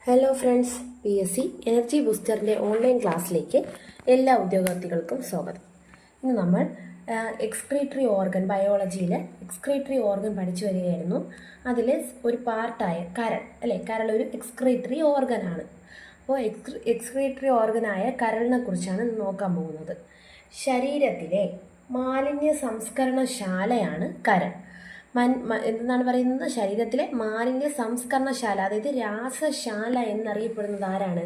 Hello friends, PSC energy ബൂസ്റ്ററിൻ്റെ online ക്ലാസ്സിലേക്ക് എല്ലാ ഉദ്യോഗാർത്ഥികൾക്കും സ്വാഗതം. ഇന്ന് നമ്മൾ എക്സ്ക്രീറ്ററി ഓർഗൻ, ബയോളജിയിൽ എക്സ്ക്രീറ്ററി ഓർഗൻ പഠിച്ചു വരികയായിരുന്നു. അതിൽ ഒരു പാർട്ടായ കരൾ ഒരു എക്സ്ക്രീറ്ററി ഓർഗനാണ്. അപ്പോൾ എക്സ്ക്രീറ്ററി ഓർഗനായ കരളിനെ കുറിച്ചാണ് നോക്കാൻ പോകുന്നത്. ശരീരത്തിലെ മാലിന്യ സംസ്കരണശാലയാണ് കരൾ. എന്താണ് പറയുന്നത്? ശരീരത്തിലെ മാലിന്യ സംസ്കരണശാല, അതായത് രാസശാല എന്നറിയപ്പെടുന്നത് ആരാണ്?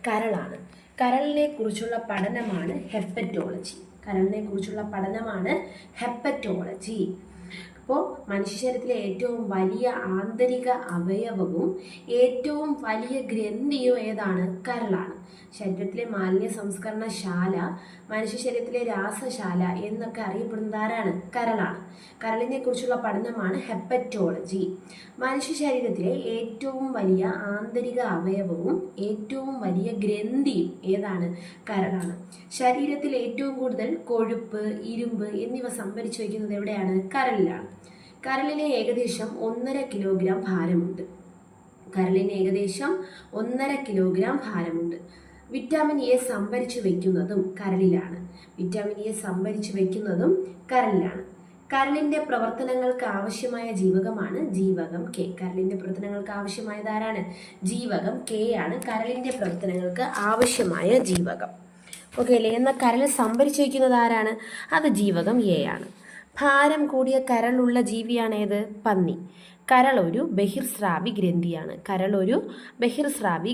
കരളാണ്. കരളിനെ കുറിച്ചുള്ള പഠനമാണ് ഹെപ്പറ്റോളജി. അപ്പോൾ മനുഷ്യ ശരീരത്തിലെ ഏറ്റവും വലിയ ആന്തരിക അവയവവും ഏറ്റവും വലിയ ഗ്രന്ഥിയും ഏതാണ്? കരളാണ്. ശരീരത്തിലെ മാലിന്യ സംസ്കരണശാല, മനുഷ്യ ശരീരത്തിലെ രാസശാല എന്നൊക്കെ അറിയപ്പെടുന്നത് ആരാണ്? കരളാണ്. കരളിനെ കുറിച്ചുള്ള പഠനമാണ് ഹെപ്പറ്റോളജി. മനുഷ്യ ശരീരത്തിലെ ഏറ്റവും വലിയ ആന്തരിക അവയവവും ഏറ്റവും വലിയ ഗ്രന്ഥിയും ഏതാണ്? കരളാണ്. ശരീരത്തിൽ ഏറ്റവും കൂടുതൽ കൊഴുപ്പ്, ഇരുമ്പ് എന്നിവ സംഭരിച്ചു വയ്ക്കുന്നത് എവിടെയാണ്? കരളിലാണ്. കരളിന് ഏകദേശം 1.5 കിലോഗ്രാം ഭാരമുണ്ട്. വിറ്റാമിൻ എ സംഭരിച്ചു വയ്ക്കുന്നതും കരളിലാണ്. കരളിന്റെ പ്രവർത്തനങ്ങൾക്ക് ആവശ്യമായ ജീവകമാണ് ജീവകം കെ. ജീവകം കെ ആണ് കരളിന്റെ പ്രവർത്തനങ്ങൾക്ക് ആവശ്യമായ ജീവകം. ഓക്കെ അല്ലേ? എന്നാൽ കരൾ സംഭരിച്ചു വയ്ക്കുന്നത് ആരാണ്? അത് ജീവകം എ ആണ്. ഭാരം കൂടിയ കരളുള്ള ജീവിയാണ് ഏത്? പന്നി. കരൾ ഒരു ബഹിർസ്രാവി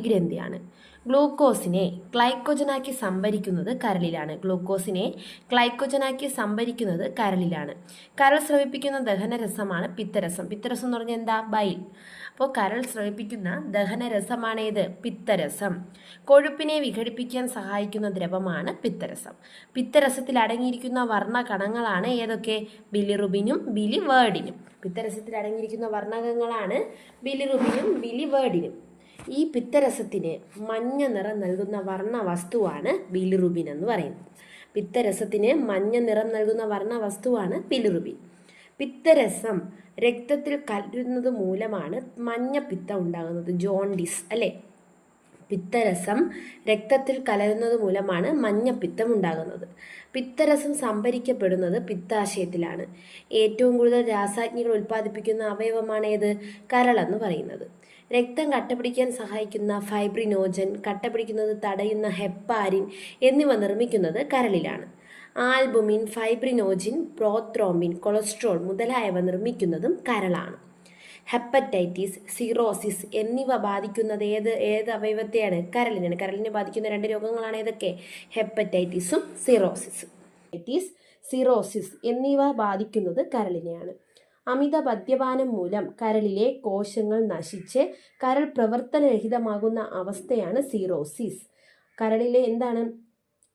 ഗ്രന്ഥിയാണ്. ഗ്ലൂക്കോസിനെ ഗ്ലൈക്കോജനാക്കി സംഭരിക്കുന്നത് കരളിലാണ്. കരൾ സ്രവിപ്പിക്കുന്ന ദഹനരസമാണ് പിത്തരസം. പിത്തരസം എന്ന് പറഞ്ഞാൽ എന്താ? ബൈൽ. അപ്പോൾ കരൾ സ്രവിപ്പിക്കുന്ന ദഹനരസമാണ് ഏത്? പിത്തരസം. കൊഴുപ്പിനെ വിഘടിപ്പിക്കാൻ സഹായിക്കുന്ന ദ്രവമാണ് പിത്തരസം. പിത്തരസത്തിൽ അടങ്ങിയിരിക്കുന്ന വർണ്ണകണങ്ങളാണ് ഏതൊക്കെ? ബിലിറുബിനും ബിലിവേർഡിനും. പിത്തരസത്തിൽ അടങ്ങിയിരിക്കുന്ന വർണ്ണകങ്ങളാണ് ബിലിറുബിനും ബിലിവേർഡിനും. ഈ പിത്തരസത്തിന് മഞ്ഞ നിറം നൽകുന്ന വർണ്ണവസ്തുവാണ് ബിലിറുബിൻ എന്ന് പറയുന്നത്. പിത്തരസം രക്തത്തിൽ കലരുന്നത് മൂലമാണ് മഞ്ഞപ്പിത്തം ഉണ്ടാകുന്നത്. ജോണ്ടിസ് അല്ലേ? പിത്തരസം രക്തത്തിൽ കലരുന്നത് മൂലമാണ് മഞ്ഞപ്പിത്തം ഉണ്ടാകുന്നത്. പിത്തരസം സംഭരിക്കപ്പെടുന്നത് പിത്താശയത്തിലാണ്. ഏറ്റവും കൂടുതൽ രാസാഗ്നികൾ ഉൽപ്പാദിപ്പിക്കുന്ന അവയവമാണ് ഏത്? കരളെന്ന് പറയുന്നത്. രക്തം കട്ടപിടിക്കാൻ സഹായിക്കുന്ന ഫൈബ്രിനോജൻ, കട്ടപിടിക്കുന്നത് തടയുന്ന ഹെപ്പാരിൻ എന്നിവ നിർമ്മിക്കുന്നത് കരളിലാണ്. ആൽബുമിൻ, ഫൈബ്രിനോജിൻ, പ്രോത്രോംബിൻ, കൊളസ്ട്രോൾ മുതലായവ നിർമ്മിക്കുന്നതും കരളാണ്. ഹെപ്പറ്റൈറ്റിസ്, സിറോസിസ് എന്നിവ ബാധിക്കുന്നത് ഏത് അവയവത്തെയാണ്? കരളിനാണ്. കരളിനെ ബാധിക്കുന്ന 2 രോഗങ്ങളാണ് ഏതൊക്കെ? ഹെപ്പറ്റൈറ്റിസും സിറോസിസ് എന്നിവ ബാധിക്കുന്നത് കരളിനെയാണ്. അമിത മദ്യപാനം മൂലം കരളിലെ കോശങ്ങൾ നശിച്ച് കരൾ പ്രവർത്തനരഹിതമാകുന്ന അവസ്ഥയാണ് സിറോസിസ്. കരളിലെ എന്താണ്?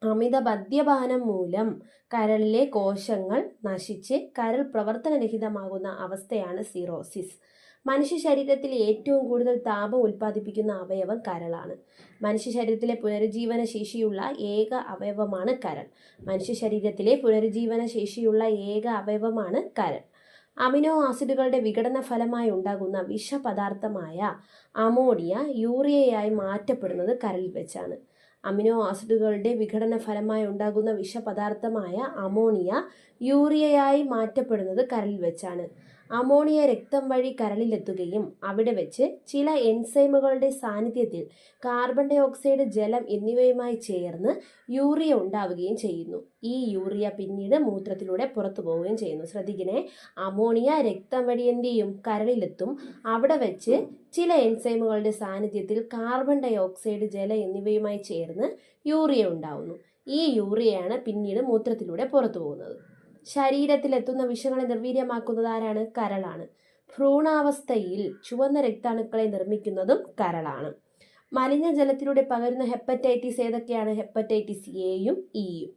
അമിത മദ്യപാനം മൂലം കരളിലെ കോശങ്ങൾ നശിച്ച് കരൾ പ്രവർത്തനരഹിതമാകുന്ന അവസ്ഥയാണ് സിറോസിസ്. മനുഷ്യ ശരീരത്തിൽ ഏറ്റവും കൂടുതൽ താപം ഉൽപ്പാദിപ്പിക്കുന്ന അവയവം കരളാണ്. മനുഷ്യ ശരീരത്തിലെ പുനരുജ്ജീവന ശേഷിയുള്ള ഏക അവയവമാണ് കരൾ. അമിനോ ആസിഡുകളുടെ വിഘടന ഫലമായി ഉണ്ടാകുന്ന വിഷപദാർത്ഥമായ അമോണിയ യൂറിയയായി മാറ്റപ്പെടുന്നത് കരളിൽ വെച്ചാണ്. അമോണിയ രക്തം വഴി കരളിലെത്തുകയും അവിടെ വെച്ച് ചില എൻസൈമുകളുടെ സാന്നിധ്യത്തിൽ കാർബൺ ഡൈ ഓക്സൈഡ്, ജലം എന്നിവയുമായി ചേർന്ന് യൂറിയ ഉണ്ടാവുകയും ചെയ്യുന്നു. ഈ യൂറിയ പിന്നീട് മൂത്രത്തിലൂടെ പുറത്തു പോവുകയും ചെയ്യുന്നു. ശ്രദ്ധിക്കണേ, അമോണിയ രക്തം വഴി എന്ത് ചെയ്യും? കരളിലെത്തും. അവിടെ വെച്ച് ചില എൻസൈമുകളുടെ സാന്നിധ്യത്തിൽ കാർബൺ ഡൈ ഓക്സൈഡ്, ജലം എന്നിവയുമായി ചേർന്ന് യൂറിയ ഉണ്ടാവുന്നു. ഈ യൂറിയയാണ് പിന്നീട് മൂത്രത്തിലൂടെ പുറത്തു പോകുന്നത്. ശരീരത്തിലെത്തുന്ന വിഷങ്ങളെ നിർവീര്യമാക്കുന്നത് ആരാണ്? കരളാണ്. ഭ്രൂണാവസ്ഥയിൽ ചുവന്ന രക്താണുക്കളെ നിർമ്മിക്കുന്നതും കരളാണ്. മലിനജലത്തിലൂടെ പകരുന്ന ഹെപ്പറ്റൈറ്റിസ് ഏതൊക്കെയാണ്? ഹെപ്പറ്റൈറ്റിസ് എയും ഇയും.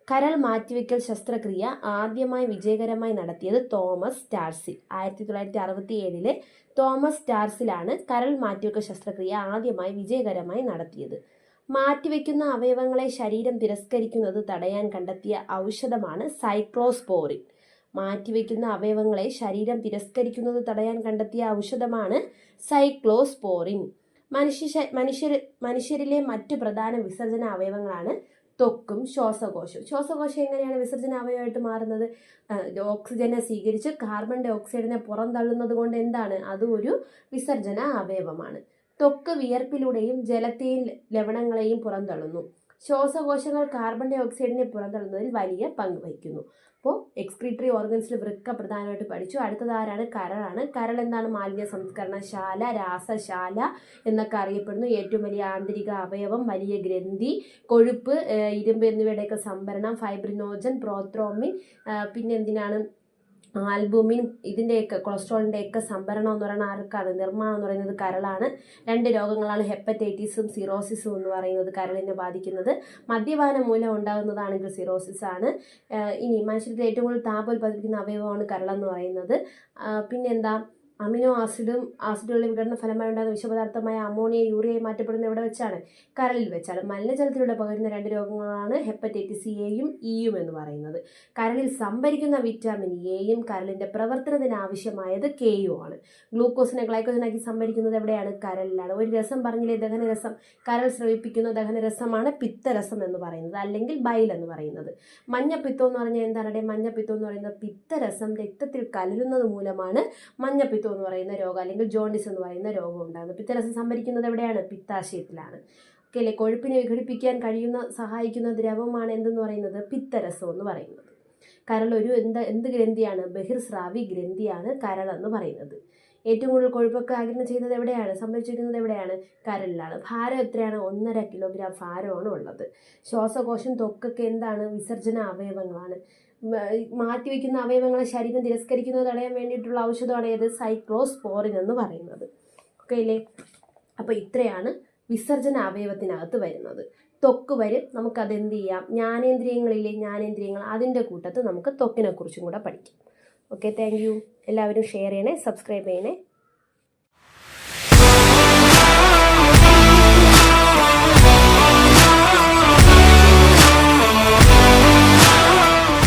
കരൾ മാറ്റിവെക്കൽ ശസ്ത്രക്രിയ ആദ്യമായി വിജയകരമായി നടത്തിയത് തോമസ് സ്റ്റാർസിൽ. 1967 തോമസ് സ്റ്റാർസിലാണ് കരൾ മാറ്റിവെക്കൽ ശസ്ത്രക്രിയ ആദ്യമായി വിജയകരമായി നടത്തിയത്. മാറ്റിവെക്കുന്ന അവയവങ്ങളെ ശരീരം തിരസ്കരിക്കുന്നത് തടയാൻ കണ്ടെത്തിയ ഔഷധമാണ് സൈക്ലോസ്പോറിൻ. മനുഷ്യരിലെ മറ്റു പ്രധാന വിസർജന അവയവങ്ങളാണ് ത്വക്കും ശ്വാസകോശവും. ശ്വാസകോശം എങ്ങനെയാണ് വിസർജന അവയവമായിട്ട് മാറുന്നത്? ഓക്സിജനെ സ്വീകരിച്ച് കാർബൺ ഡൈ ഓക്സൈഡിനെ പുറന്തള്ളുന്നത് കൊണ്ട് എന്താണ്? അത് ഒരു വിസർജന അവയവമാണ്. ത്വക്ക് വിയർപ്പിലൂടെയും ജലത്തെയും ലവണങ്ങളെയും പുറന്തള്ളുന്നു. ശ്വാസകോശങ്ങൾ കാർബൺ ഡൈ ഓക്സൈഡിനെ പുറന്തള്ളുന്നതിൽ വലിയ പങ്ക് വഹിക്കുന്നു. അപ്പോൾ എക്സ്ക്രീറ്ററി ഓർഗൻസിൽ വൃക്ക പ്രധാനമായിട്ട് പഠിച്ചു. അടുത്തത് ആരാണ്? കരളാണ്. കരൾ എന്താണ്? മാലിന്യ സംസ്കരണശാല, രാസശാല എന്നൊക്കെ അറിയപ്പെടുന്നു. ഏറ്റവും വലിയ ആന്തരിക അവയവം, വലിയ ഗ്രന്ഥി, കൊഴുപ്പ്, ഇരുമ്പ് എന്നിവയുടെയൊക്കെ സംഭരണം, ഫൈബ്രിനോജൻ, പ്രോത്രോമിൻ, പിന്നെ എന്തിനാണ്? ആൽബുമിൻ, ഇതിൻ്റെയൊക്കെ കൊളസ്ട്രോളിൻ്റെയൊക്കെ സംഭരണം എന്ന് പറയുന്നത് ആർക്കാണ്? നിർമ്മാണം എന്ന് പറയുന്നത് കരളാണ്. 2 രോഗങ്ങളാണ് ഹെപ്പറ്റൈറ്റിസും സിറോസിസും എന്ന് പറയുന്നത് കരളിനെ ബാധിക്കുന്നത്. മദ്യപാനം മൂലം ഉണ്ടാകുന്നതാണെങ്കിൽ സിറോസിസ് ആണ്. ഇനി മനുഷ്യരിൽ ഏറ്റവും കൂടുതൽ താപം ഉൽപ്പാദിപ്പിക്കുന്ന അവയവമാണ് കരളെന്ന് പറയുന്നത്. പിന്നെന്താ? അമിനോ ആസിഡുകളുടെ വിഘടന ഫലമായി ഉണ്ടാകുന്ന വിഷപദാർത്ഥമായ അമോണിയ യൂറിയയായി മാറ്റപ്പെടുന്ന എവിടെ വെച്ചാണ്? കരളിൽ വെച്ചാണ്. മലിനജലത്തിലൂടെ പകരുന്ന 2 രോഗങ്ങളാണ് ഹെപ്പറ്റൈറ്റിസ് എയും ഇയും എന്ന് പറയുന്നത്. കരളിൽ സംഭരിക്കുന്ന വിറ്റാമിൻ എയും കരളിൻ്റെ പ്രവർത്തനത്തിന് ആവശ്യമായത് കെയും ആണ്. ഗ്ലൂക്കോസിനെ ഗ്ലൈക്കോജനാക്കി സംഭരിക്കുന്നത് എവിടെയാണ്? കരളിലാണ്. ഒരു രസം പറഞ്ഞില്ലേ, ദഹനരസം. കരൾ സ്രവിപ്പിക്കുന്ന ദഹനരസമാണ് പിത്തരസം എന്ന് പറയുന്നത്, അല്ലെങ്കിൽ ബൈൽ എന്ന് പറയുന്നത്. മഞ്ഞപ്പിത്തം എന്ന് പറഞ്ഞാൽ എന്താണ്? മഞ്ഞപ്പിത്തം എന്ന് പറയുന്നത് പിത്തരസം രക്തത്തിൽ കലരുന്നത് മൂലമാണ് മഞ്ഞപ്പിത്തം എന്ന് പറയുന്ന രോഗം, അല്ലെങ്കിൽ ജോണ്ടിസ് എന്ന് പറയുന്ന രോഗം ഉണ്ടാകുന്നത്. പിത്തരസം സംഭരിക്കുന്നത് എവിടെയാണ്? പിത്താശയത്തിലാണ്. ഓക്കെ അല്ലേ? കൊഴുപ്പിനെ വിഘടിപ്പിക്കാൻ സഹായിക്കുന്ന ദ്രവമാണ് എന്തെന്ന് പറയുന്നത്? പിത്തരസം എന്ന് പറയുന്നത്. കരൾ ഒരു എന്ത് ഗ്രന്ഥിയാണ്? ബഹിർസ്രാവി ഗ്രന്ഥിയാണ് കരൾ എന്ന് പറയുന്നത്. ഏറ്റവും കൂടുതൽ കൊഴുപ്പൊക്കെ ആഗിരണം ചെയ്യുന്നത് എവിടെയാണ്? സംഭരിച്ചിരിക്കുന്നത് എവിടെയാണ്? കരളിലാണ്. ഭാരം എത്രയാണ്? 1.5 കിലോഗ്രാം ഭാരമാണ് ഉള്ളത്. ശ്വാസകോശം, ത്വക്കൊക്കെ എന്താണ്? വിസർജന അവയവങ്ങളാണ്. മാറ്റിവെക്കുന്ന അവയവങ്ങളെ ശരീരം തിരസ്കരിക്കുന്നത് തടയാൻ വേണ്ടിയിട്ടുള്ള ഔഷധമാണ് ഏത്? സൈക്ലോസ്പോറിൻ എന്ന് പറയുന്നത്. ഓക്കെ അല്ലേ? അപ്പോൾ ഇത്രയാണ് വിസർജന അവയവത്തിനകത്ത് വരുന്നത്. ത്വക്ക് വരും. നമുക്കത് എന്ത് ചെയ്യാം? ജ്ഞാനേന്ദ്രിയങ്ങൾ, അതിൻ്റെ കൂട്ടത്ത് നമുക്ക് ത്വക്കിനെ കുറിച്ചും കൂടെ പഠിക്കാം. Okay, thank you. എല്ലാവരും ഷെയർ ചെയ്യണേ, സബ്സ്ക്രൈബ് ചെയ്യണേ.